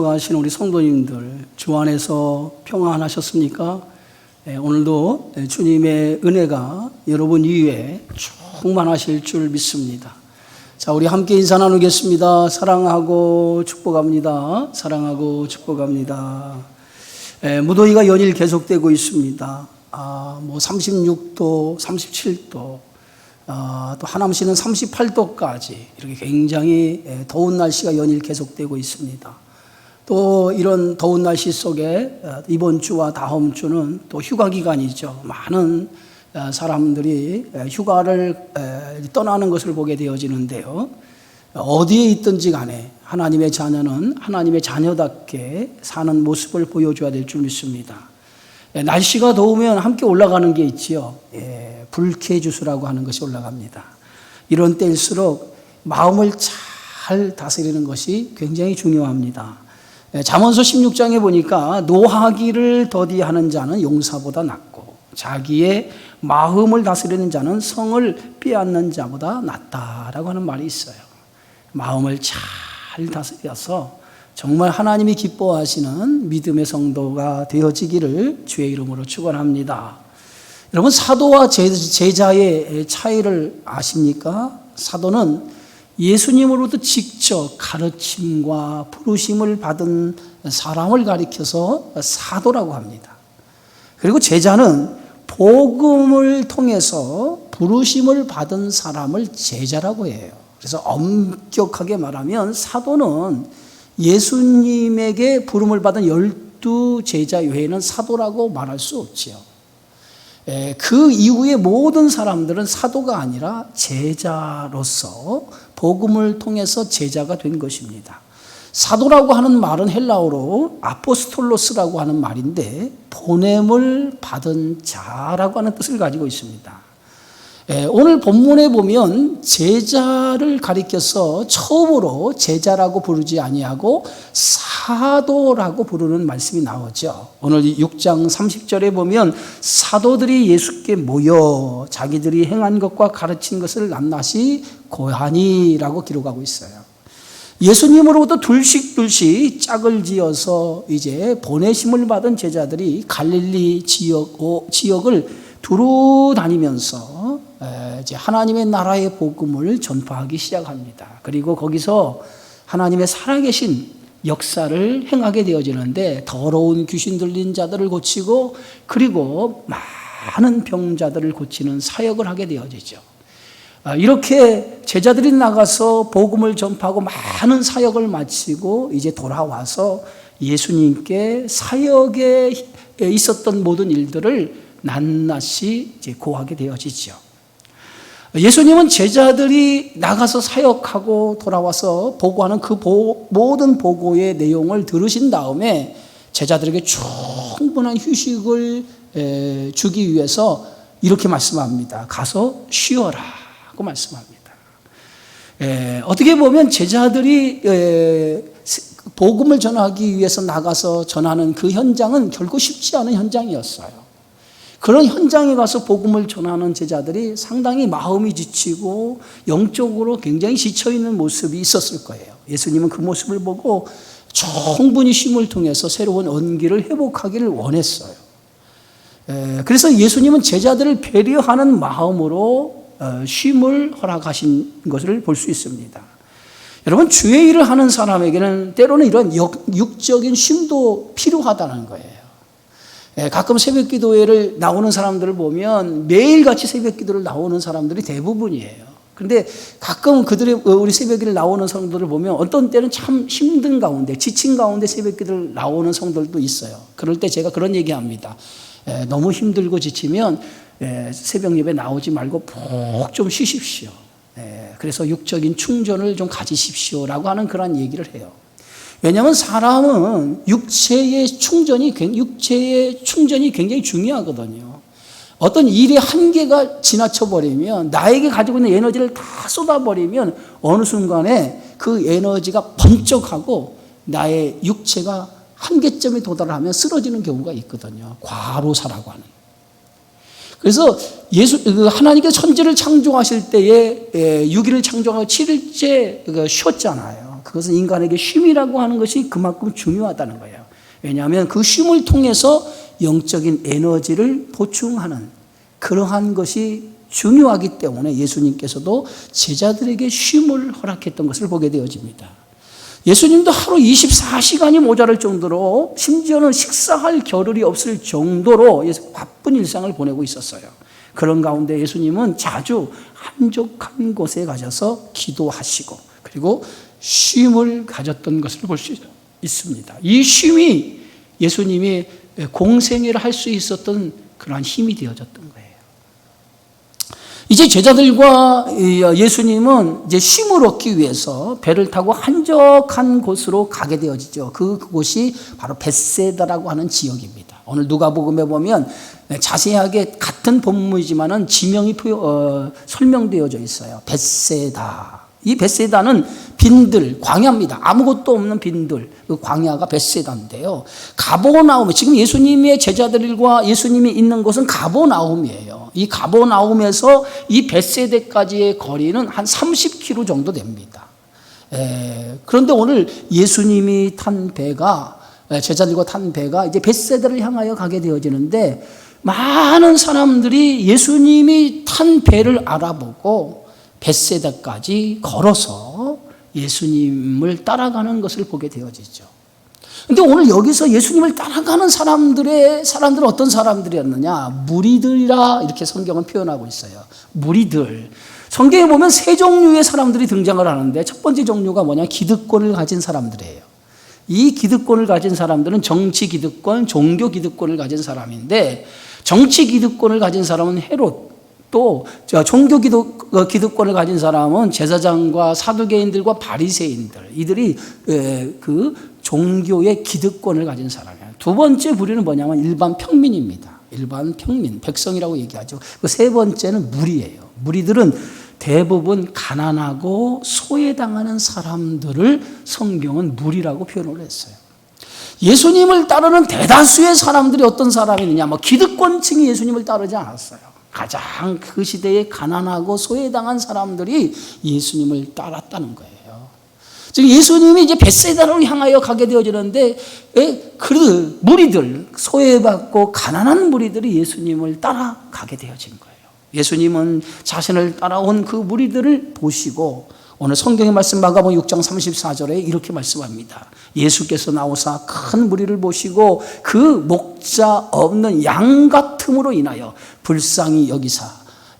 하신 우리 성도님들 주 안에서 평안하셨습니까? 오늘도 주님의 은혜가 여러분 위에 충만하실 줄 믿습니다. 자, 우리 함께 인사 나누겠습니다. 사랑하고 축복합니다. 사랑하고 축복합니다. 무더위가 연일 계속되고 있습니다. 36도, 37도, 또 하남시는 38도까지 이렇게 굉장히 더운 날씨가 연일 계속되고 있습니다. 또 이런 더운 날씨 속에 이번 주와 다음 주는 또 휴가 기간이죠. 많은 사람들이 휴가를 떠나는 것을 보게 되어지는데요. 어디에 있든지 간에 하나님의 자녀는 하나님의 자녀답게 사는 모습을 보여줘야 될 줄 믿습니다. 날씨가 더우면 함께 올라가는 게 있지요. 불쾌주수라고 하는 것이 올라갑니다. 이런 때일수록 마음을 잘 다스리는 것이 굉장히 중요합니다. 잠언서 16장에 보니까 노하기를 더디하는 자는 용사보다 낫고 자기의 마음을 다스리는 자는 성을 빼앗는 자보다 낫다라고 하는 말이 있어요. 마음을 잘 다스려서 정말 하나님이 기뻐하시는 믿음의 성도가 되어지기를 주의 이름으로 축원합니다. 여러분, 사도와 제자의 차이를 아십니까? 사도는 예수님으로부터 직접 가르침과 부르심을 받은 사람을 가리켜서 사도라고 합니다. 그리고 제자는 복음을 통해서 부르심을 받은 사람을 제자라고 해요. 그래서 엄격하게 말하면 사도는 예수님에게 부름을 받은 12 제자 외에는 사도라고 말할 수 없지요. 그 이후의 모든 사람들은 사도가 아니라 제자로서 복음을 통해서 제자가 된 것입니다. 사도라고 하는 말은 헬라어로 아포스톨로스라고 하는 말인데 보냄을 받은 자라고 하는 뜻을 가지고 있습니다. 오늘 본문에 보면 제자를 가리켜서 처음으로 제자라고 부르지 아니하고 사도라고 부르는 말씀이 나오죠. 오늘 6장 30절에 보면 사도들이 예수께 모여 자기들이 행한 것과 가르친 것을 낱낱이 고하니라고 기록하고 있어요. 예수님으로부터 둘씩 짝을 지어서 이제 보내심을 받은 제자들이 갈릴리 지역을 두루 다니면서 이제 하나님의 나라의 복음을 전파하기 시작합니다. 그리고 거기서 하나님의 살아계신 역사를 행하게 되어지는데 더러운 귀신 들린 자들을 고치고 그리고 많은 병자들을 고치는 사역을 하게 되어지죠. 이렇게 제자들이 나가서 복음을 전파하고 많은 사역을 마치고 이제 돌아와서 예수님께 사역에 있었던 모든 일들을 낱낱이 이제 고하게 되어지죠. 예수님은 제자들이 나가서 사역하고 돌아와서 보고하는 그 모든 보고의 내용을 들으신 다음에 제자들에게 충분한 휴식을 주기 위해서 이렇게 말씀합니다. 가서 쉬어라고 말씀합니다. 어떻게 보면 제자들이 복음을 전하기 위해서 나가서 전하는 그 현장은 결코 쉽지 않은 현장이었어요. 그런 현장에 가서 복음을 전하는 제자들이 상당히 마음이 지치고 영적으로 굉장히 지쳐있는 모습이 있었을 거예요. 예수님은 그 모습을 보고 충분히 쉼을 통해서 새로운 온기를 회복하기를 원했어요. 그래서 예수님은 제자들을 배려하는 마음으로 쉼을 허락하신 것을 볼 수 있습니다. 여러분, 주의 일을 하는 사람에게는 때로는 이런 육적인 쉼도 필요하다는 거예요. 가끔 새벽 기도회를 나오는 사람들을 보면 매일같이 새벽 기도를 나오는 사람들이 대부분이에요. 그런데 가끔 우리 새벽 기도를 나오는 성도들을 보면 어떤 때는 참 힘든 가운데 지친 가운데 새벽 기도를 나오는 성도들도 있어요. 그럴 때 제가 그런 얘기합니다. 너무 힘들고 지치면 새벽 예배 나오지 말고 푹 좀 쉬십시오. 그래서 육적인 충전을 좀 가지십시오라고 하는 그런 얘기를 해요. 왜냐하면 사람은 육체의 충전이 굉장히 중요하거든요. 어떤 일의 한계가 지나쳐버리면 나에게 가지고 있는 에너지를 다 쏟아버리면 어느 순간에 그 에너지가 번쩍하고 나의 육체가 한계점에 도달하면 쓰러지는 경우가 있거든요. 과로사라고 하는. 그래서 하나님께서 천지를 창조하실 때에 6일을 창조하고 7일째 쉬었잖아요. 그것은 인간에게 쉼이라고 하는 것이 그만큼 중요하다는 거예요. 왜냐하면 그 쉼을 통해서 영적인 에너지를 보충하는 그러한 것이 중요하기 때문에 예수님께서도 제자들에게 쉼을 허락했던 것을 보게 되어집니다. 예수님도 하루 24시간이 모자랄 정도로, 심지어는 식사할 겨를이 없을 정도로 바쁜 일상을 보내고 있었어요. 그런 가운데 예수님은 자주 한적한 곳에 가셔서 기도하시고 그리고 쉼을 가졌던 것을 볼 수 있습니다. 이 쉼이 예수님이 공생애를 할 수 있었던 그러한 힘이 되어졌던 거예요. 이제 제자들과 예수님은 이제 쉼을 얻기 위해서 배를 타고 한적한 곳으로 가게 되어지죠. 그곳이 바로 벳세다라고 하는 지역입니다. 오늘 누가복음에 보면 자세하게 같은 본문이지만은 지명이 설명되어져 있어요. 벳세다. 이 벳세다는 빈들, 광야입니다. 아무것도 없는 빈들, 그 광야가 벳세다인데요. 가버나움, 지금 예수님의 제자들과 예수님이 있는 곳은 가버나움이에요. 이 가버나움에서 이 벳세다까지의 거리는 한 30km 정도 됩니다. 그런데 오늘 예수님이 탄 배가, 제자들과 탄 배가 이제 벳세다를 향하여 가게 되어지는데, 많은 사람들이 예수님이 탄 배를 알아보고 벳세다까지 걸어서 예수님을 따라가는 것을 보게 되어지죠. 그런데 오늘 여기서 예수님을 따라가는 사람들은 어떤 사람들이었느냐? 무리들이라 이렇게 성경은 표현하고 있어요. 무리들. 성경에 보면 세 종류의 사람들이 등장을 하는데, 첫 번째 종류가 뭐냐? 기득권을 가진 사람들이에요. 이 기득권을 가진 사람들은 정치 기득권, 종교 기득권을 가진 사람인데, 정치 기득권을 가진 사람은 헤롯, 또 종교 기득권을 가진 사람은 제사장과 사두개인들과 바리새인들, 이들이 그 종교의 기득권을 가진 사람이에요. 두 번째 부류는 뭐냐면 일반 평민입니다. 일반 평민, 백성이라고 얘기하죠. 그 세 번째는 무리예요. 무리들은 대부분 가난하고 소외당하는 사람들을 성경은 무리라고 표현을 했어요. 예수님을 따르는 대다수의 사람들이 어떤 사람이느냐? 기득권층이 예수님을 따르지 않았어요. 가장 그 시대에 가난하고 소외당한 사람들이 예수님을 따랐다는 거예요. 즉 예수님이 이제 벳세다로 향하여 가게 되어지는데, 그 무리들, 소외받고 가난한 무리들이 예수님을 따라가게 되어진 거예요. 예수님은 자신을 따라온 그 무리들을 보시고, 오늘 성경의 말씀 마가복음 6장 34절에 이렇게 말씀합니다. 예수께서 나오사 큰 무리를 보시고 그 목자 없는 양 같음으로 인하여 불쌍히 여기사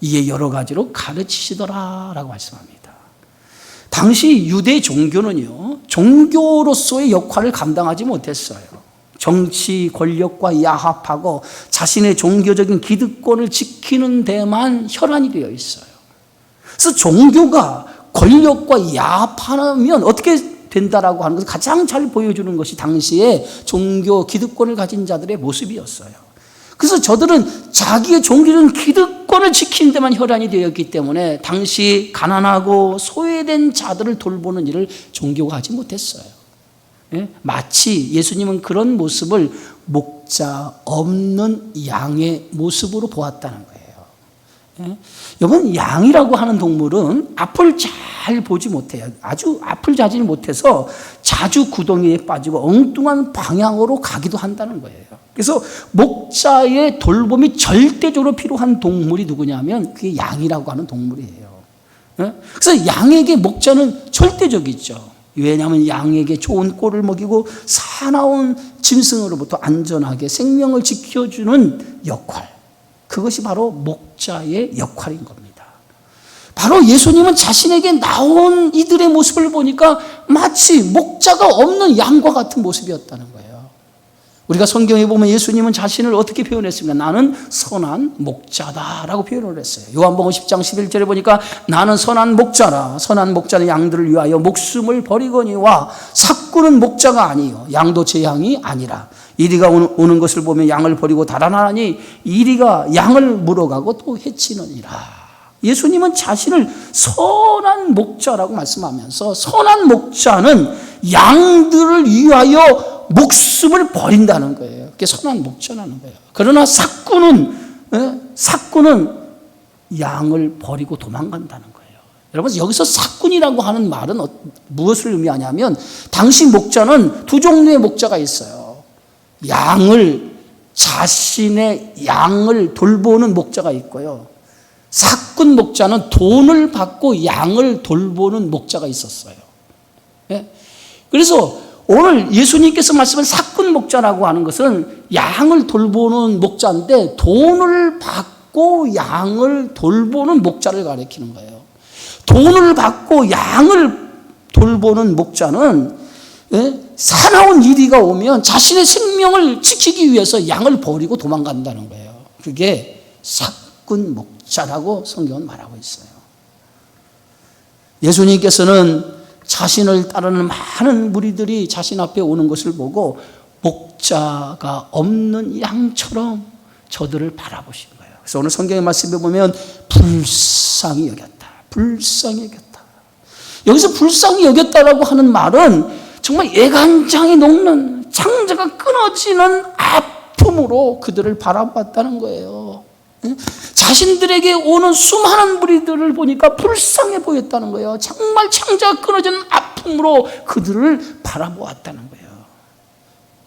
이에 여러 가지로 가르치시더라 라고 말씀합니다. 당시 유대 종교는요, 종교로서의 역할을 감당하지 못했어요. 정치 권력과 야합하고 자신의 종교적인 기득권을 지키는 데만 혈안이 되어 있어요. 그래서 종교가 권력과 야합하면 어떻게 된다라고 하는 것을 가장 잘 보여주는 것이 당시에 종교 기득권을 가진 자들의 모습이었어요. 그래서 저들은 자기의 종교적인 기득권을 지키는 데만 혈안이 되었기 때문에 당시 가난하고 소외된 자들을 돌보는 일을 종교가 하지 못했어요. 마치 예수님은 그런 모습을 목자 없는 양의 모습으로 보았다는 거예요. 여러분, 양이라고 하는 동물은 앞을 잘 보지 못해요. 아주 앞을 자지 못해서 자주 구덩이에 빠지고 엉뚱한 방향으로 가기도 한다는 거예요. 그래서 목자의 돌봄이 절대적으로 필요한 동물이 누구냐면 그게 양이라고 하는 동물이에요. 그래서 양에게 목자는 절대적이죠. 왜냐하면 양에게 좋은 꼴을 먹이고 사나운 짐승으로부터 안전하게 생명을 지켜주는 역할, 그것이 바로 목자의 역할인 겁니다. 바로 예수님은 자신에게 나온 이들의 모습을 보니까 마치 목자가 없는 양과 같은 모습이었다는 거예요. 우리가 성경에 보면 예수님은 자신을 어떻게 표현했습니까? 나는 선한 목자다라고 표현을 했어요. 요한복음 10장 11절에 보니까 나는 선한 목자라. 선한 목자는 양들을 위하여 목숨을 버리거니와 삭구는 목자가 아니요 양도 제 양이 아니라. 이리가 오는 것을 보면 양을 버리고 달아나니 이리가 양을 물어가고 또 해치느니라. 예수님은 자신을 선한 목자라고 말씀하면서 선한 목자는 양들을 위하여 목숨을 버린다는 거예요. 그게 선한 목자라는 거예요. 그러나 삭구는 양을 버리고 도망간다는 거예요. 여러분, 여기서 사꾼이라고 하는 말은 무엇을 의미하냐면, 당시 목자는 두 종류의 목자가 있어요. 자신의 양을 돌보는 목자가 있고요. 사꾼 목자는 돈을 받고 양을 돌보는 목자가 있었어요. 예? 그래서 오늘 예수님께서 말씀한 사꾼 목자라고 하는 것은 양을 돌보는 목자인데, 돈을 받고 양을 돌보는 목자를 가리키는 거예요. 돈을 받고 양을 돌보는 목자는 사나운 이리가 오면 자신의 생명을 지키기 위해서 양을 버리고 도망간다는 거예요. 그게 사꾼 목자라고 성경은 말하고 있어요. 예수님께서는 자신을 따르는 많은 무리들이 자신 앞에 오는 것을 보고 목자가 없는 양처럼 저들을 바라보신 거예요. 그래서 오늘 성경의 말씀에 보면 불쌍히 여겼다. 불쌍히 여겼다. 여기서 불쌍히 여겼다라고 하는 말은 정말 예간장이 녹는, 창자가 끊어지는 아픔으로 그들을 바라봤다는 거예요. 자신들에게 오는 수많은 무리들을 보니까 불쌍해 보였다는 거예요. 정말 창자가 끊어지는 아픔으로 그들을 바라보았다는 거예요.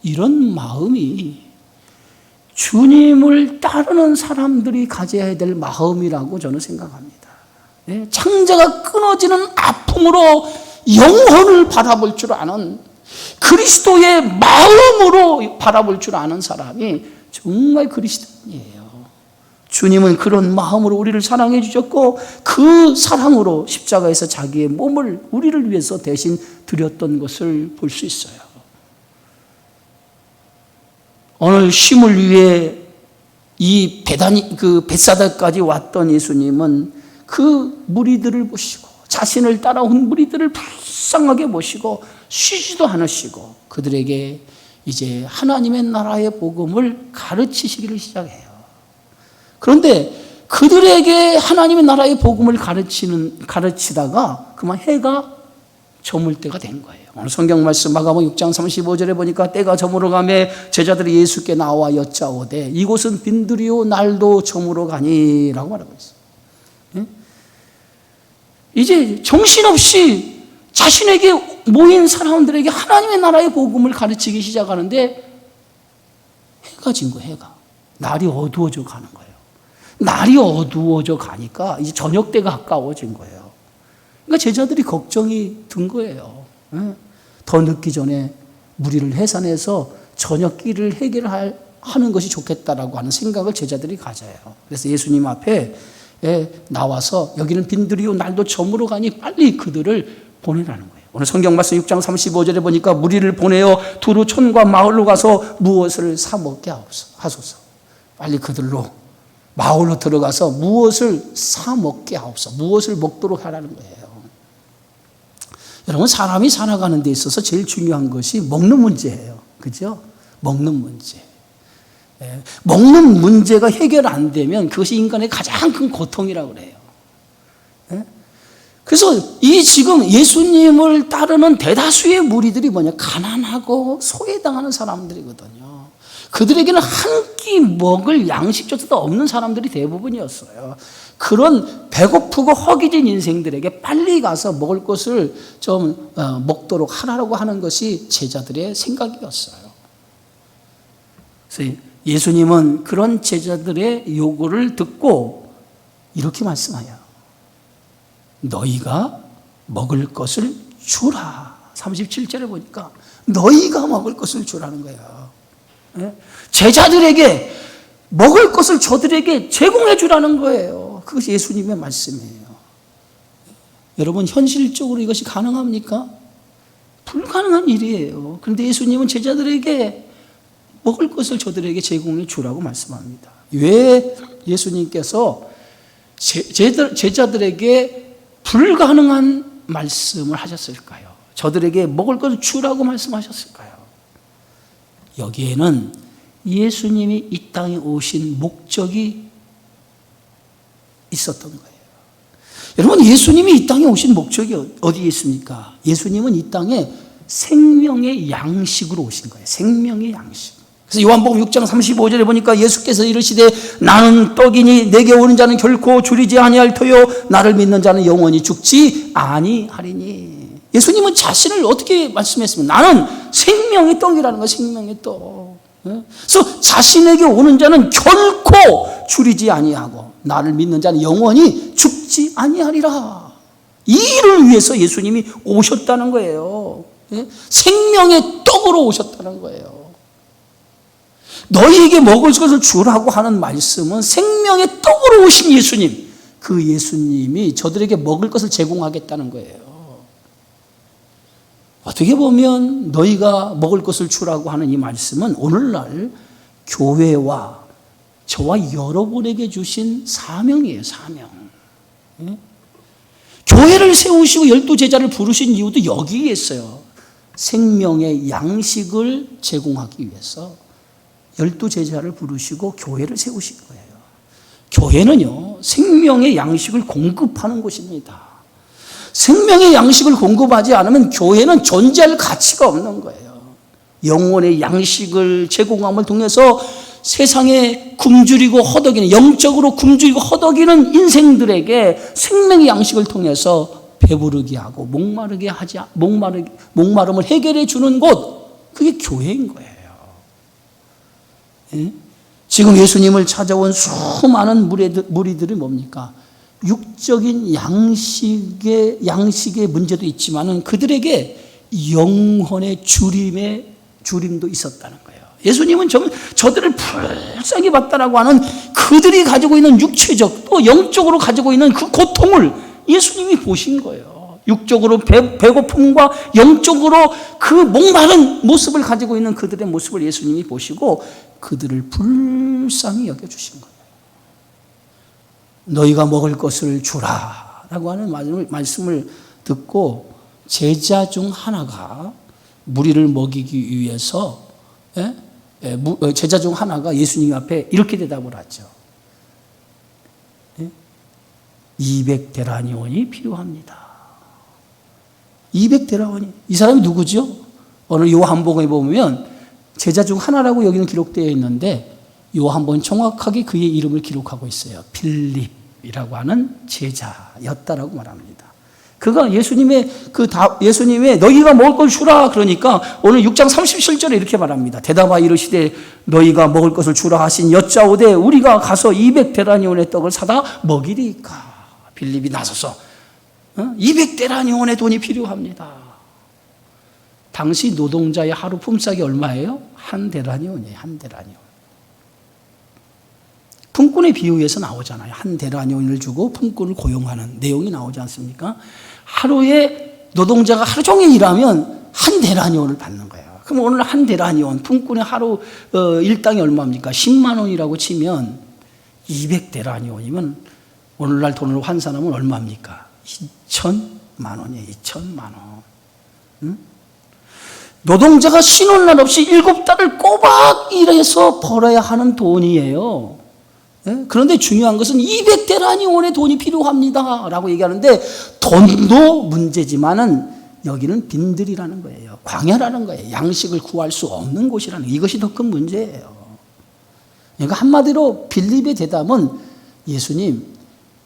이런 마음이 주님을 따르는 사람들이 가져야 될 마음이라고 저는 생각합니다. 창자가 끊어지는 아픔으로 영혼을 바라볼 줄 아는, 그리스도의 마음으로 바라볼 줄 아는 사람이 정말 그리스도인이에요. 주님은 그런 마음으로 우리를 사랑해 주셨고, 그 사랑으로 십자가에서 자기의 몸을 우리를 위해서 대신 드렸던 것을 볼 수 있어요. 오늘 쉼을 위해 이 벳사다까지 왔던 예수님은 그 무리들을 보시고, 자신을 따라온 무리들을 불쌍하게 보시고 쉬지도 않으시고 그들에게 이제 하나님의 나라의 복음을 가르치시기를 시작해요. 그런데 그들에게 하나님의 나라의 복음을 가르치다가 그만 해가 저물 때가 된 거예요. 오늘 성경 말씀 마가복음 6장 35절에 보니까 때가 저물어 가매 제자들이 예수께 나와 여짜오되 이곳은 빈들이요 날도 저물어 가니라고 말하고 있어요. 이제 정신없이 자신에게 모인 사람들에게 하나님의 나라의 복음을 가르치기 시작하는데 해가 진 거예요. 해가. 날이 어두워져 가는 거예요. 날이 어두워져 가니까 이제 저녁 때가 가까워진 거예요. 그러니까 제자들이 걱정이 든 거예요. 더 늦기 전에 무리를 해산해서 저녁길을 해결하는 것이 좋겠다라고 하는 생각을 제자들이 가져요. 그래서 예수님 앞에 나와서 여기는 빈들이요 날도 저물어 가니 빨리 그들을 보내라는 거예요. 오늘 성경 말씀 6장 35절에 보니까 무리를 보내어 두루 촌과 마을로 가서 무엇을 사 먹게 하소서. 빨리 그들로 마을로 들어가서 무엇을 사 먹게 하옵소서. 무엇을 먹도록 하라는 거예요. 여러분, 사람이 살아가는 데 있어서 제일 중요한 것이 먹는 문제예요. 그죠? 먹는 문제. 먹는 문제가 해결 안 되면 그것이 인간의 가장 큰 고통이라고 그래요. 그래서 이 지금 예수님을 따르는 대다수의 무리들이 뭐냐? 가난하고 소외당하는 사람들이거든요. 그들에게는 한 끼 먹을 양식조차도 없는 사람들이 대부분이었어요. 그런 배고프고 허기진 인생들에게 빨리 가서 먹을 것을 좀 먹도록 하라고 하는 것이 제자들의 생각이었어요. 그래서 예수님은 그런 제자들의 요구를 듣고 이렇게 말씀해요. 너희가 먹을 것을 주라. 37절에 보니까 너희가 먹을 것을 주라는 거예요. 제자들에게 먹을 것을 저들에게 제공해 주라는 거예요. 그것이 예수님의 말씀이에요. 여러분, 현실적으로 이것이 가능합니까? 불가능한 일이에요. 그런데 예수님은 제자들에게 먹을 것을 저들에게 제공해 주라고 말씀합니다. 왜 예수님께서 제자들에게 불가능한 말씀을 하셨을까요? 저들에게 먹을 것을 주라고 말씀하셨을까요? 여기에는 예수님이 이 땅에 오신 목적이 있었던 거예요. 여러분, 예수님이 이 땅에 오신 목적이 어디에 있습니까? 예수님은 이 땅에 생명의 양식으로 오신 거예요. 생명의 양식. 그래서 요한복음 6장 35절에 보니까 예수께서 이르시되 나는 떡이니 내게 오는 자는 결코 줄이지 아니할 터요 나를 믿는 자는 영원히 죽지 아니하리니. 예수님은 자신을 어떻게 말씀했습니까? 나는 생명의 떡이라는 거예요. 생명의 떡. 그래서 자신에게 오는 자는 결코 줄이지 아니하고 나를 믿는 자는 영원히 죽지 아니하리라. 이 일을 위해서 예수님이 오셨다는 거예요. 생명의 떡으로 오셨다는 거예요. 너희에게 먹을 것을 주라고 하는 말씀은 생명의 떡으로 오신 예수님, 그 예수님이 저들에게 먹을 것을 제공하겠다는 거예요. 어떻게 보면 너희가 먹을 것을 주라고 하는 이 말씀은 오늘날 교회와 저와 여러분에게 주신 사명이에요. 사명. 교회를 세우시고 12제자를 부르신 이유도 여기에 있어요. 생명의 양식을 제공하기 위해서 12제자를 부르시고 교회를 세우신 거예요. 교회는요, 생명의 양식을 공급하는 곳입니다. 생명의 양식을 공급하지 않으면 교회는 존재할 가치가 없는 거예요. 영혼의 양식을 제공함을 통해서 세상에 굶주리고 허덕이는, 영적으로 굶주리고 허덕이는 인생들에게 생명의 양식을 통해서 배부르게 하고 목마름을 해결해 주는 곳, 그게 교회인 거예요. 예? 지금 예수님을 찾아온 수많은 무리들이 뭡니까? 육적인 양식의 문제도 있지만은 그들에게 영혼의 주림도 있었다는 거예요. 예수님은 저들을 불쌍히 봤다라고 하는 그들이 가지고 있는 육체적 또 영적으로 가지고 있는 그 고통을 예수님이 보신 거예요. 육적으로 배고픔과 영적으로 그 목마른 모습을 가지고 있는 그들의 모습을 예수님이 보시고 그들을 불쌍히 여겨주신 거예요. 너희가 먹을 것을 주라라고 하는 말씀을 듣고 제자 중 하나가 무리를 먹이기 위해서 제자 중 하나가 예수님 앞에 이렇게 대답을 하죠. 200데나리온이 필요합니다. 200데나리온. 이 사람이 누구죠? 오늘 요한복음에 보면 제자 중 하나라고 여기는 기록되어 있는데 요한복음 정확하게 그의 이름을 기록하고 있어요. 빌립이라고 하는 제자였다라고 말합니다. 그가 예수님의 너희가 먹을 걸 주라 그러니까 오늘 6장 37절에 이렇게 말합니다. 대답하여 이르시되 너희가 먹을 것을 주라 하신 여짜오되 우리가 가서 200데나리온의 떡을 사다 먹이리까. 빌립이 나서서 200데나리온의 돈이 필요합니다. 당시 노동자의 하루 품삯이 얼마예요? 1데나리온이에요. 1데나리온. 품꾼의 비유에서 나오잖아요. 1데나리온을 주고 품꾼을 고용하는 내용이 나오지 않습니까? 하루에 노동자가 하루 종일 일하면 1데나리온을 받는 거예요. 그럼 오늘 1데나리온, 품꾼의 하루 일당이 얼마입니까? 10만 원이라고 치면 200데나리온이면 오늘날 돈으로 환산하면 얼마입니까? 2천만 원이에요. 2천만 원. 응? 노동자가 쉬는 날 없이 7달을 꼬박 일해서 벌어야 하는 돈이에요. 그런데 중요한 것은 200데나리온의 돈이 필요합니다 라고 얘기하는데 돈도 문제지만은 여기는 빈들이라는 거예요. 광야라는 거예요. 양식을 구할 수 없는 곳이라는 거예요. 이것이 더 큰 문제예요. 그러니까 한마디로 빌립의 대답은 예수님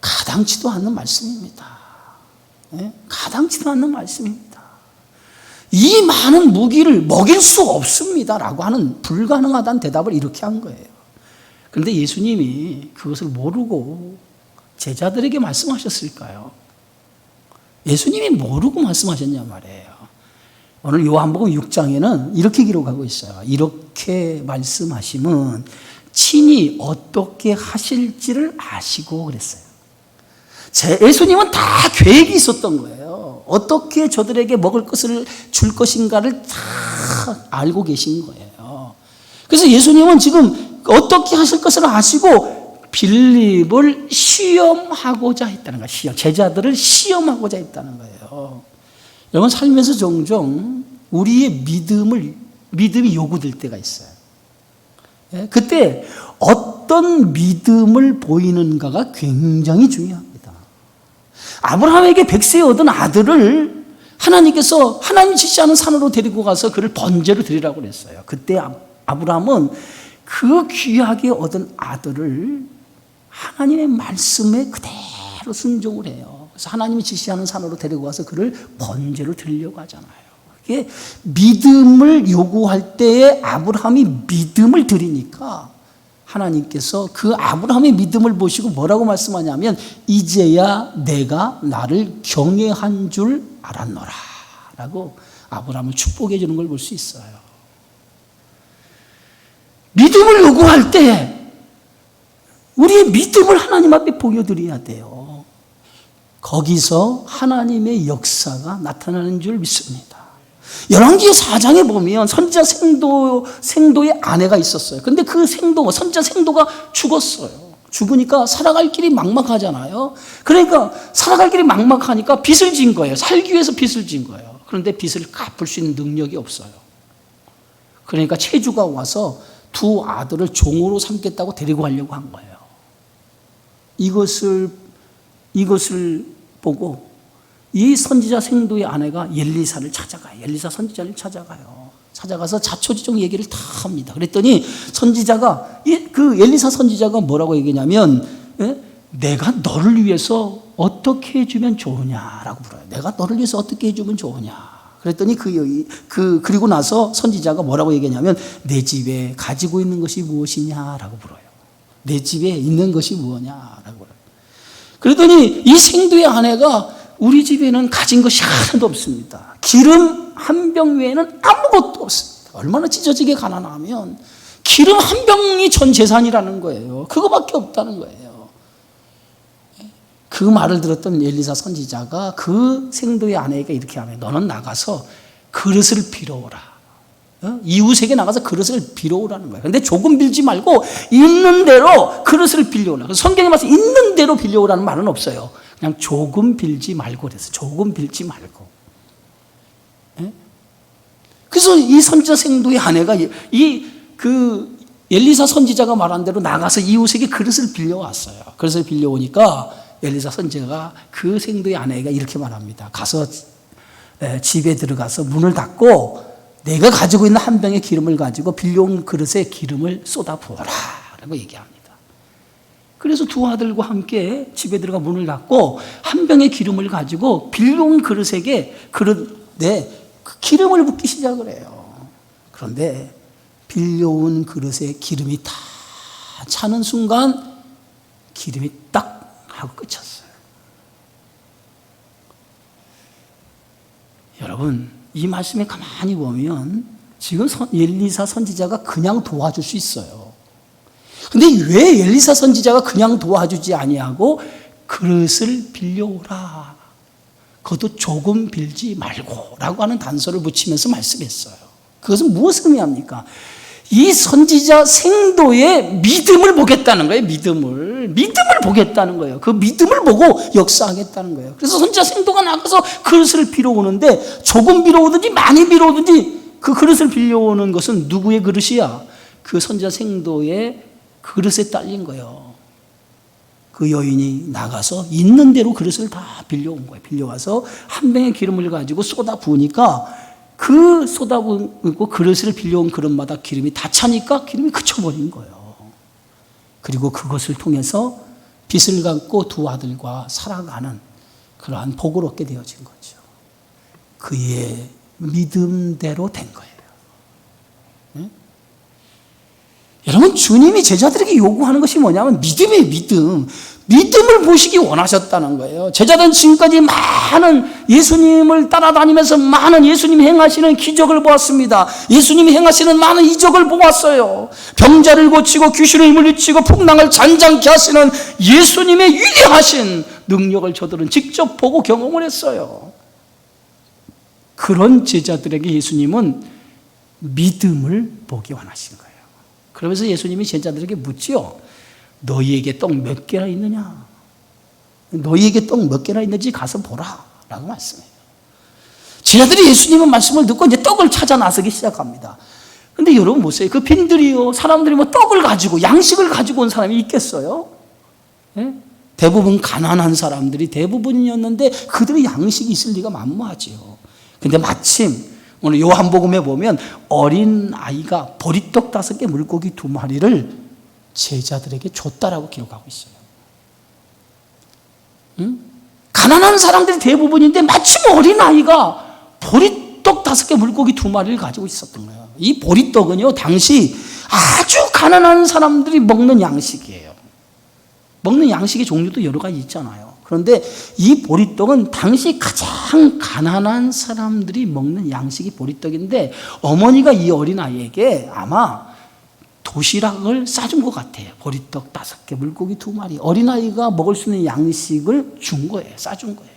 가당치도 않는 말씀입니다. 가당치도 않는 말씀입니다. 이 많은 무기를 먹일 수 없습니다 라고 하는 불가능하다는 대답을 이렇게 한 거예요. 그런데 예수님이 그것을 모르고 제자들에게 말씀하셨을까요? 예수님이 모르고 말씀하셨냐 말이에요. 오늘 요한복음 6장에는 이렇게 기록하고 있어요. 이렇게 말씀하시면 친히 어떻게 하실지를 아시고 그랬어요. 예수님은 다 계획이 있었던 거예요. 어떻게 저들에게 먹을 것을 줄 것인가를 다 알고 계신 거예요. 그래서 예수님은 지금 어떻게 하실 것을 아시고 빌립을 시험하고자 했다는 거예요. 제자들을 시험하고자 했다는 거예요. 여러분 살면서 종종 우리의 믿음이 요구될 때가 있어요. 그때 어떤 믿음을 보이는가가 굉장히 중요합니다. 아브라함에게 100세에 얻은 아들을 하나님께서 하나님 지시하는 산으로 데리고 가서 그를 번제로 드리라고 그랬어요. 그때 아브라함은 그 귀하게 얻은 아들을 하나님의 말씀에 그대로 순종을 해요. 그래서 하나님이 지시하는 산으로 데리고 가서 그를 번제로 드리려고 하잖아요. 이게 믿음을 요구할 때에 아브라함이 믿음을 드리니까 하나님께서 그 아브라함의 믿음을 보시고 뭐라고 말씀하냐면 이제야 내가 나를 경외한 줄 알았노라 라고 아브라함을 축복해 주는 걸 볼 수 있어요. 믿음을 요구할 때 우리의 믿음을 하나님 앞에 보여드려야 돼요. 거기서 하나님의 역사가 나타나는 줄 믿습니다. 열왕기 4장에 보면 선지자 생도의 아내가 있었어요. 근데 그 선지자 생도가 죽었어요. 죽으니까 살아갈 길이 막막하잖아요. 그러니까 살아갈 길이 막막하니까 빚을 진 거예요. 살기 위해서 빚을 진 거예요. 그런데 빚을 갚을 수 있는 능력이 없어요. 그러니까 체주가 와서 두 아들을 종으로 삼겠다고 데리고 가려고 한 거예요. 이것을 보고 이 선지자 생도의 아내가 엘리사를 찾아가요. 엘리사 선지자를 찾아가요. 찾아가서 자초지종 얘기를 다 합니다. 그랬더니 그 엘리사 선지자가 뭐라고 얘기냐면 내가 너를 위해서 어떻게 해주면 좋으냐라고 물어요. 내가 너를 위해서 어떻게 해주면 좋으냐. 그랬더니 그리고 나서 선지자가 뭐라고 얘기하냐면 내 집에 가지고 있는 것이 무엇이냐라고 물어요. 내 집에 있는 것이 무엇이냐라고 물어요. 그랬더니 이 생도의 아내가 우리 집에는 가진 것이 하나도 없습니다. 기름 한 병 외에는 아무것도 없습니다. 얼마나 찢어지게 가난하면 기름 한 병이 전 재산이라는 거예요. 그거밖에 없다는 거예요. 그 말을 들었던 엘리사 선지자가 그 생도의 아내에게 이렇게 하면 너는 나가서 그릇을 빌어오라. 이웃에게 나가서 그릇을 빌어오라는 거예요. 그런데 조금 빌지 말고 있는 대로 그릇을 빌려오라. 성경에 말해서 있는 대로 빌려오라는 말은 없어요. 그냥 조금 빌지 말고 그래서 조금 빌지 말고. 그래서 이 선지자 생도의 아내가 그 엘리사 선지자가 말한 대로 나가서 이웃에게 그릇을 빌려왔어요. 그릇을 빌려오니까 엘리사 선지자가 그 생도의 아내가 이렇게 말합니다. 가서 집에 들어가서 문을 닫고 내가 가지고 있는 한 병의 기름을 가지고 빌려온 그릇에 기름을 쏟아 부어라 라고 얘기합니다. 그래서 두 아들과 함께 집에 들어가 문을 닫고 한 병의 기름을 가지고 빌려온 그릇에 기름을 붓기 시작을 해요. 그런데 빌려온 그릇에 기름이 다 차는 순간 기름이 딱 하고 끝쳤어요. 여러분, 이 말씀에 가만히 보면 지금 엘리사 선지자가 그냥 도와줄 수 있어요. 근데 왜 엘리사 선지자가 그냥 도와주지 아니하고 그릇을 빌려오라. 그것도 조금 빌지 말고 라고 하는 단서를 붙이면서 말씀했어요. 그것은 무엇을 의미합니까? 이 선지자 생도의 믿음을 보겠다는 거예요. 믿음을 보겠다는 거예요. 그 믿음을 보고 역사하겠다는 거예요. 그래서 선지자 생도가 나가서 그릇을 빌어오는데 조금 빌어오든지 많이 빌어오든지 그 그릇을 빌려오는 것은 누구의 그릇이야? 그 선지자 생도의 그릇에 딸린 거예요. 그 여인이 나가서 있는 대로 그릇을 다 빌려온 거예요. 빌려와서 한 병의 기름을 가지고 쏟아 부으니까 그 쏟아붓고 그릇을 빌려온 그릇마다 기름이 다 차니까 기름이 그쳐버린 거예요. 그리고 그것을 통해서 빚을 갚고 두 아들과 살아가는 그러한 복을 얻게 되어진 거죠. 그의 믿음대로 된 거예요. 네? 여러분, 주님이 제자들에게 요구하는 것이 뭐냐면 믿음이에요. 믿음을 보시기 원하셨다는 거예요. 제자들은 지금까지 많은 예수님을 따라다니면서 많은 예수님이 행하시는 기적을 보았습니다. 예수님이 행하시는 많은 이적을 보았어요. 병자를 고치고 귀신을 물리치고 풍랑을 잔잔케 하시는 예수님의 위대하신 능력을 저들은 직접 보고 경험을 했어요. 그런 제자들에게 예수님은 믿음을 보기 원하신 거예요. 그러면서 예수님이 제자들에게 묻지요. 너희에게 떡 몇 개나 있느냐? 너희에게 떡 몇 개나 있는지 가서 보라 라고 말씀해요. 제자들이 예수님의 말씀을 듣고 이제 떡을 찾아 나서기 시작합니다. 근데 여러분 보세요. 그 빈들이요, 사람들이 뭐 떡을 가지고 양식을 가지고 온 사람이 있겠어요? 네? 대부분 가난한 사람들이 대부분이었는데 그들의 양식이 있을 리가 만무하지요. 근데 마침 오늘 요한복음에 보면 어린 아이가 보리떡 5개, 물고기 2마리를 제자들에게 줬다라고 기록하고 있어요. 응? 가난한 사람들이 대부분인데 마침 어린 아이가 보리떡 5개, 물고기 2마리를 가지고 있었던 거예요. 이 보리떡은요, 당시 아주 가난한 사람들이 먹는 양식이에요. 먹는 양식의 종류도 여러 가지 있잖아요. 그런데 이 보리떡은 당시 가장 가난한 사람들이 먹는 양식이 보리떡인데, 어머니가 이 어린아이에게 아마 도시락을 싸준 것 같아요. 보리떡 5개, 물고기 2마리. 어린아이가 먹을 수 있는 양식을 준 거예요. 싸준 거예요.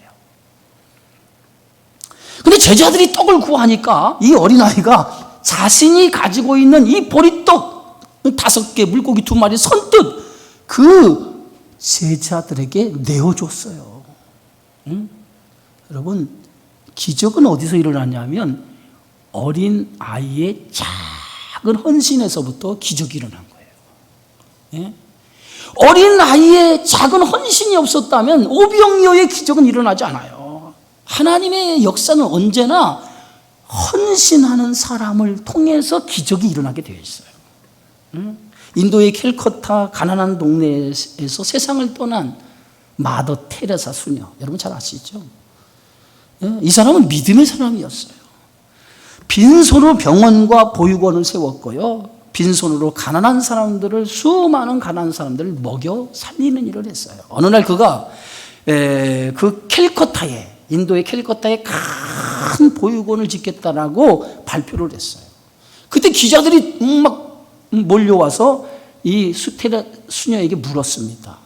근데 제자들이 떡을 구하니까 이 어린아이가 자신이 가지고 있는 이 보리떡 5개, 물고기 2마리 선뜻 그 제자들에게 내어줬어요. 응? 여러분, 기적은 어디서 일어났냐면 어린 아이의 작은 헌신에서부터 기적이 일어난 거예요. 예? 어린 아이의 작은 헌신이 없었다면 오병이어의 기적은 일어나지 않아요. 하나님의 역사는 언제나 헌신하는 사람을 통해서 기적이 일어나게 되어 있어요. 응? 인도의 캘커타 가난한 동네에서 세상을 떠난 마더 테레사 수녀, 여러분 잘 아시죠? 이 사람은 믿음의 사람이었어요. 빈손으로 병원과 보육원을 세웠고요, 빈손으로 가난한 사람들을, 수많은 가난한 사람들을 먹여 살리는 일을 했어요. 어느 날 그가 그 캘커타에, 인도의 캘커타에 큰 보육원을 짓겠다라고 발표를 했어요. 그때 기자들이 막 몰려와서 이 테레사 수녀에게 물었습니다.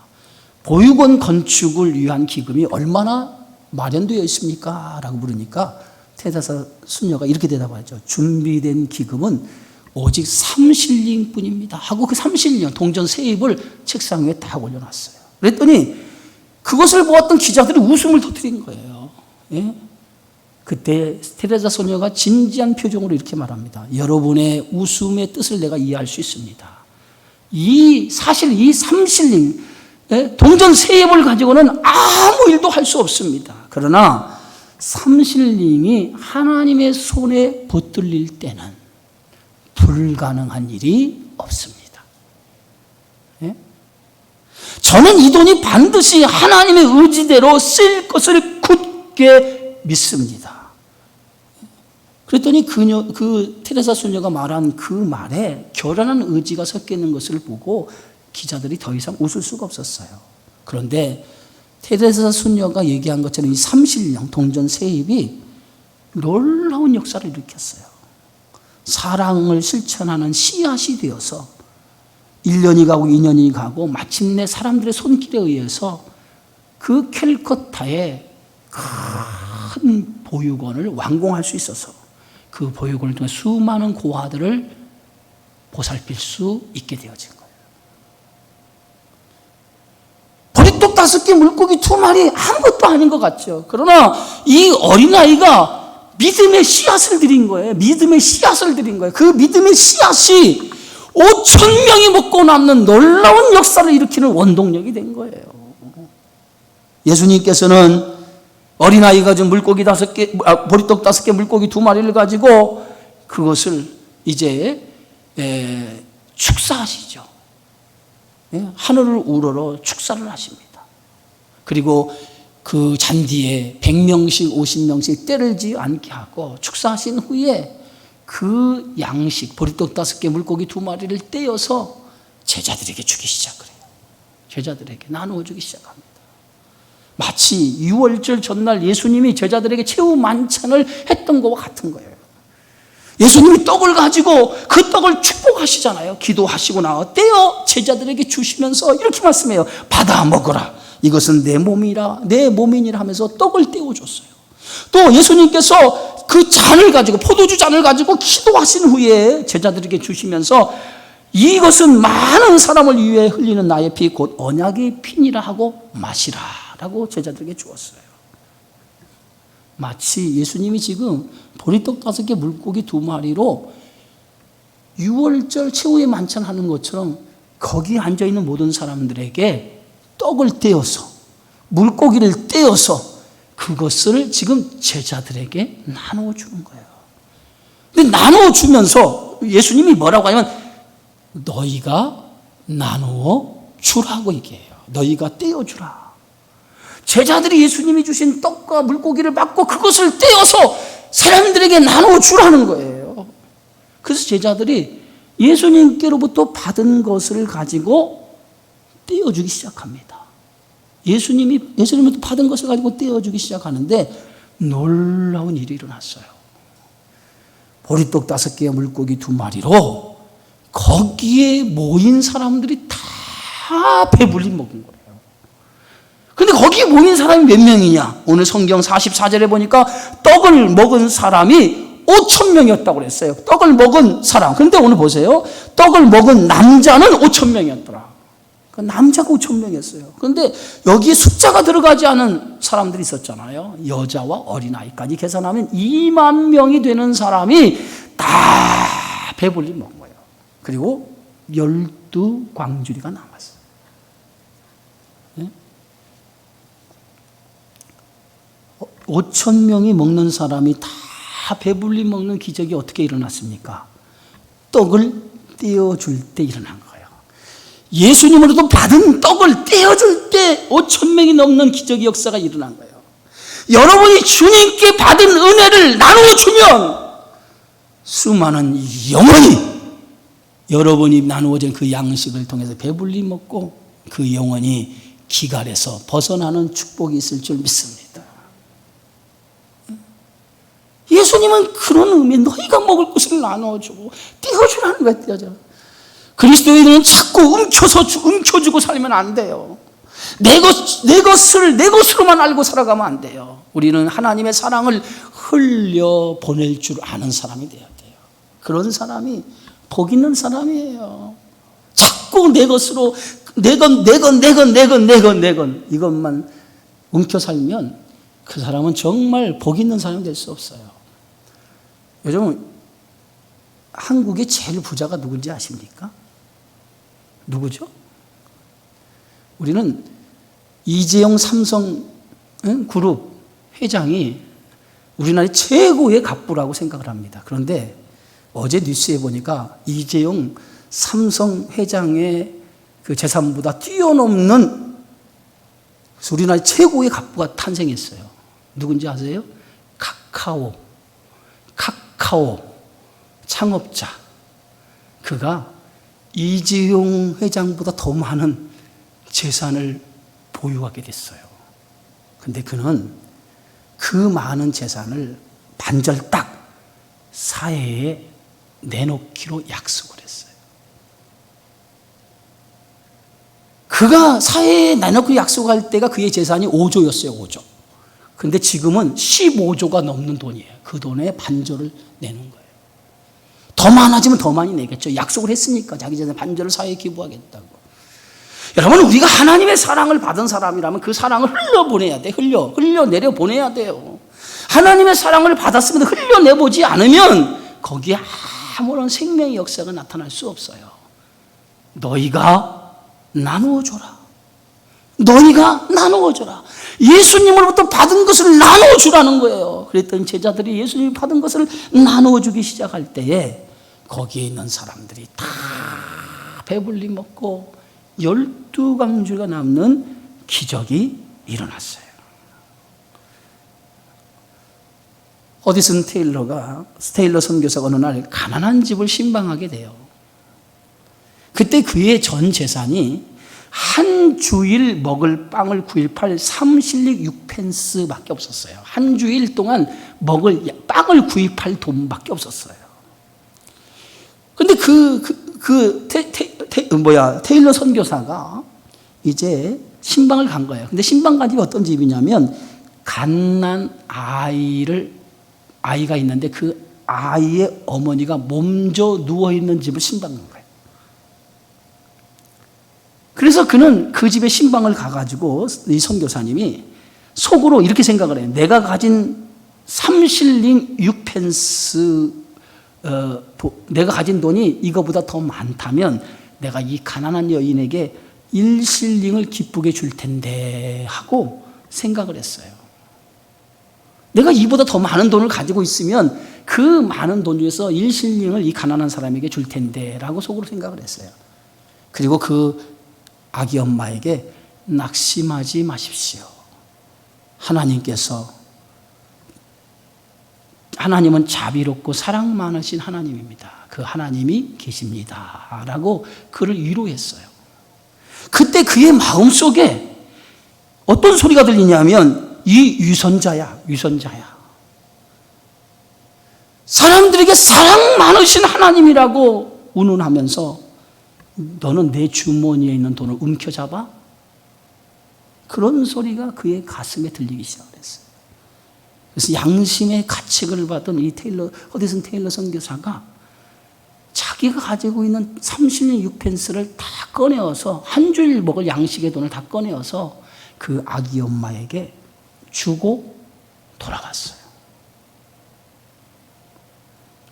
보육원 건축을 위한 기금이 얼마나 마련되어 있습니까? 라고 물으니까 테레사 수녀가 이렇게 대답하죠. 준비된 기금은 오직 3실링 뿐입니다 하고 그 3실링 동전 세입을 책상 위에 딱 올려놨어요. 그랬더니 그것을 보았던 기자들이 웃음을 터뜨린 거예요. 예? 그때 테레사 소녀가 진지한 표정으로 이렇게 말합니다. 여러분의 웃음의 뜻을 내가 이해할 수 있습니다. 사실 이 3실링 동전 세입을 가지고는 아무 일도 할 수 없습니다. 그러나 3실링이 하나님의 손에 붙들릴 때는 불가능한 일이 없습니다. 예? 저는 이 돈이 반드시 하나님의 의지대로 쓰일 것을 굳게 믿습니다. 그랬더니 그 테레사 수녀가 말한 그 말에 결연한 의지가 섞여 있는 것을 보고 기자들이 더 이상 웃을 수가 없었어요. 그런데 테레사 수녀가 얘기한 것처럼 이 3실령 동전 세입이 놀라운 역사를 일으켰어요. 사랑을 실천하는 씨앗이 되어서 1년이 가고 2년이 가고 마침내 사람들의 손길에 의해서 그 캘커타의 큰 보육원을 완공할 수 있어서 그 보육원을 통해 수많은 고아들을 보살필 수 있게 되어진 거예요. 보리떡 5개, 물고기 2마리 아무것도 아닌 것 같죠. 그러나 이 어린아이가 믿음의 씨앗을 드린 거예요. 믿음의 씨앗을 드린 거예요. 그 믿음의 씨앗이 5,000명이 먹고 남는 놀라운 역사를 일으키는 원동력이 된 거예요. 예수님께서는 어린아이가 좀 물고기 5개, 보리떡 5개, 물고기 2마리를 가지고 그것을 이제 축사하시죠. 하늘을 우러러 축사를 하십니다. 그리고 그 잔디에 100명씩 50명씩 때를 지지 않게 하고 축사하신 후에 그 양식 보리떡 5개, 물고기 2마리를 떼어서 제자들에게 주기 시작을 해요. 제자들에게 나누어 주기 시작합니다. 마치 유월절 전날 예수님이 제자들에게 최후 만찬을 했던 것과 같은 거예요. 예수님이 떡을 가지고 그 떡을 축복하시잖아요. 기도하시고 나서 떼어 제자들에게 주시면서 이렇게 말씀해요. 받아 먹어라. 이것은 내 몸이라, 내 몸이니라 하면서 떡을 떼어줬어요. 또 예수님께서 그 잔을 가지고, 포도주 잔을 가지고 기도하신 후에 제자들에게 주시면서 이것은 많은 사람을 위해 흘리는 나의 피 곧 언약의 피니라 하고 마시라 라고 제자들에게 주었어요. 마치 예수님이 지금 보리떡 5개, 물고기 2마리로 유월절 최후의 만찬하는 것처럼 거기 앉아있는 모든 사람들에게 떡을 떼어서, 물고기를 떼어서 그것을 지금 제자들에게 나누어 주는 거예요. 근데 나눠주면서 예수님이 뭐라고 하냐면 너희가 나누어 주라고 얘기해요. 너희가 떼어주라. 제자들이 예수님이 주신 떡과 물고기를 받고 그것을 떼어서 사람들에게 나누어 주라는 거예요. 그래서 제자들이 예수님께로부터 받은 것을 가지고 떼어주기 시작합니다. 예수님으로부터 받은 것을 가지고 떼어주기 시작하는데 놀라운 일이 일어났어요. 보리떡 5개와 물고기 2마리로 거기에 모인 사람들이 다 배불리 먹은 거예요. 근데 거기에 모인 사람이 몇 명이냐? 오늘 성경 44절에 보니까 떡을 먹은 사람이 5,000명이었다고 그랬어요. 떡을 먹은 사람. 그런데 오늘 보세요. 떡을 먹은 남자는 5,000명이었더라. 그 남자가 5,000명이었어요. 그런데 여기에 숫자가 들어가지 않은 사람들이 있었잖아요. 여자와 어린아이까지 계산하면 2만 명이 되는 사람이 다 배불리 먹은 거예요. 그리고 12광주리가 남았어요. 네? 5,000명이 먹는 사람이 다 배불리 먹는 기적이 어떻게 일어났습니까? 떡을 떼어줄 때 일어난 거예요. 예수님으로부터 받은 떡을 떼어줄 때 5,000명이 넘는 기적의 역사가 일어난 거예요. 여러분이 주님께 받은 은혜를 나누어주면 수많은 영혼이 여러분이 나누어진 그 양식을 통해서 배불리 먹고 그 영혼이 기갈에서 벗어나는 축복이 있을 줄 믿습니다. 예수님은 그런 의미, 너희가 먹을 것을 나누어주고 떼어주라는 거예요. 떼어줘. 그리스도인은 자꾸 움켜주고 살면 안 돼요. 내 것으로만 알고 살아가면 안 돼요. 우리는 하나님의 사랑을 흘려 보낼 줄 아는 사람이 돼야 돼요. 그런 사람이 복 있는 사람이에요. 자꾸 내 것으로 내 건 이것만 움켜 살면 그 사람은 정말 복 있는 사람이 될 수 없어요. 요즘 한국의 제일 부자가 누군지 아십니까? 누구죠? 우리는 이재용 삼성 그룹 회장이 우리나라의 최고의 갑부라고 생각을 합니다. 그런데 어제 뉴스에 보니까 이재용 삼성 회장의 그 재산보다 뛰어넘는 우리나라의 최고의 갑부가 탄생했어요. 누군지 아세요? 카카오 창업자. 그가 이재용 회장보다 더 많은 재산을 보유하게 됐어요. 근데 그는 그 많은 재산을 반절딱 사회에 내놓기로 약속을 했어요. 그가 사회에 내놓고 약속할 때가 그의 재산이 5조였어요. 5조. 근데 지금은 15조가 넘는 돈이에요. 그 돈의 반절을 내는 거예요. 더 많아지면 더 많이 내겠죠. 약속을 했으니까 자기 재산 반절을 사회에 기부하겠다고. 여러분, 우리가 하나님의 사랑을 받은 사람이라면 그 사랑을 흘려보내야 돼. 흘려내려 보내야 돼요. 하나님의 사랑을 받았으면 흘려내보지 않으면 거기에 아무런 생명의 역사가 나타날 수 없어요. 너희가 나누어줘라. 너희가 나누어줘라. 예수님으로부터 받은 것을 나누어주라는 거예요. 그랬더니 제자들이 예수님이 받은 것을 나누어주기 시작할 때에 거기에 있는 사람들이 다 배불리 먹고 12광주가 남는 기적이 일어났어요. 어디슨 테일러 선교사가 어느 날 가난한 집을 신방하게 돼요. 그때 그의 전 재산이 한 주일 먹을 빵을 구입할 3실릭 6펜스밖에 없었어요. 한 주일 동안 먹을 빵을 구입할 돈밖에 없었어요. 근데 테일러 선교사가 이제 신방을 간 거예요. 근데 신방 간 집이 어떤 집이냐면 갓난 아이가 있는데 그 아이의 어머니가 몸져 누워있는 집을 신방 간 거예요. 그래서 그는 그 집에 신방을 가가지고 이 선교사님이 속으로 이렇게 생각을 해요. 내가 가진 3실링 6펜스 내가 가진 돈이 이거보다 더 많다면 내가 이 가난한 여인에게 1실링을 기쁘게 줄 텐데 하고 생각을 했어요. 내가 이보다 더 많은 돈을 가지고 있으면 그 많은 돈 중에서 1실링을 이 가난한 사람에게 줄 텐데 라고 속으로 생각을 했어요. 그리고 그 아기 엄마에게 낙심하지 마십시오. 하나님은 자비롭고 사랑 많으신 하나님입니다. 그 하나님이 계십니다. 라고 그를 위로했어요. 그때 그의 마음속에 어떤 소리가 들리냐면 이 유선자야. 사람들에게 사랑 많으신 하나님이라고 운운하면서 너는 내 주머니에 있는 돈을 움켜잡아? 그런 소리가 그의 가슴에 들리기 시작했어요. 그래서 양심의 가책을 받은 이 허디슨 테일러 선교사가 자기가 가지고 있는 36펜스를 다 꺼내어서 한 주일 먹을 양식의 돈을 다 꺼내어서 그 아기 엄마에게 주고 돌아갔어요.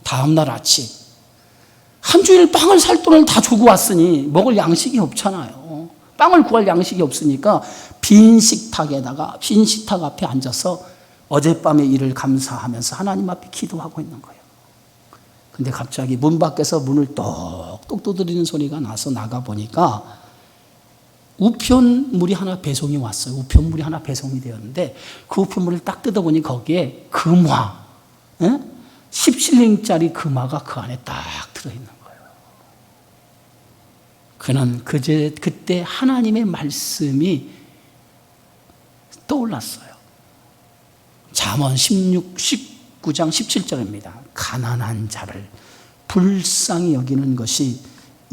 다음 날 아침 한 주일 빵을 살 돈을 다 주고 왔으니 먹을 양식이 없잖아요. 빵을 구할 양식이 없으니까 빈 식탁 앞에 앉아서 어젯밤의 일을 감사하면서 하나님 앞에 기도하고 있는 거예요. 근데 갑자기 문 밖에서 문을 똑똑 두드리는 소리가 나서 나가보니까 우편물이 하나 배송이 왔어요. 우편물이 하나 배송이 되었는데 그 우편물을 딱 뜯어보니 거기에 금화, 10실링짜리 금화가 그 안에 딱 들어있는 거예요. 그는 그때 하나님의 말씀이 떠올랐어요. 잠언 19장 17절입니다. 가난한 자를 불쌍히 여기는 것이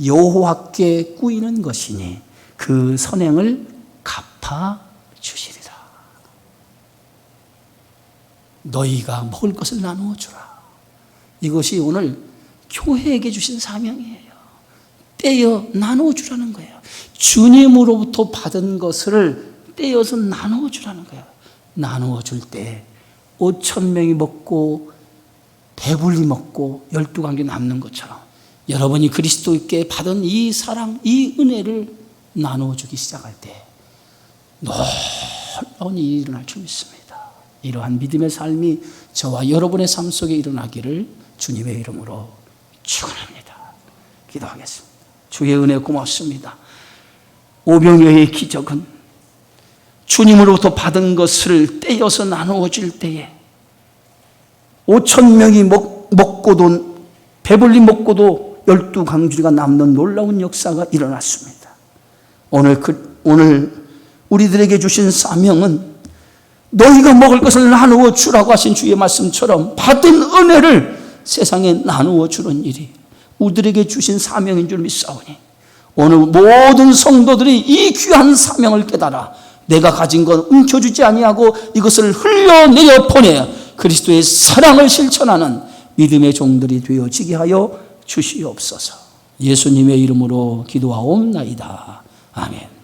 여호와께 꾸이는 것이니 그 선행을 갚아주시리라. 너희가 먹을 것을 나누어 주라. 이것이 오늘 교회에게 주신 사명이에요. 떼어 나누어 주라는 거예요. 주님으로부터 받은 것을 떼어서 나누어 주라는 거예요. 나누어 줄 때 5,000명이 먹고 배불리 먹고 12관계 남는 것처럼 여러분이 그리스도께 받은 이 사랑, 이 은혜를 나누어 주기 시작할 때 놀라운 일이 일어날 줄 믿습니다. 이러한 믿음의 삶이 저와 여러분의 삶 속에 일어나기를 주님의 이름으로 축원합니다. 기도하겠습니다. 주의 은혜 고맙습니다. 오병이어의 기적은 주님으로부터 받은 것을 떼어서 나누어 줄 때에 5,000명이 먹고도 배불리 먹고도 12강주리가 남는 놀라운 역사가 일어났습니다. 오늘 우리들에게 주신 사명은 너희가 먹을 것을 나누어 주라고 하신 주의 말씀처럼 받은 은혜를 세상에 나누어 주는 일이 우리들에게 주신 사명인 줄 믿사오니 오늘 모든 성도들이 이 귀한 사명을 깨달아 내가 가진 것 움켜주지 아니하고 이것을 흘려내려 보내 그리스도의 사랑을 실천하는 믿음의 종들이 되어지게 하여 주시옵소서. 예수님의 이름으로 기도하옵나이다. 아멘.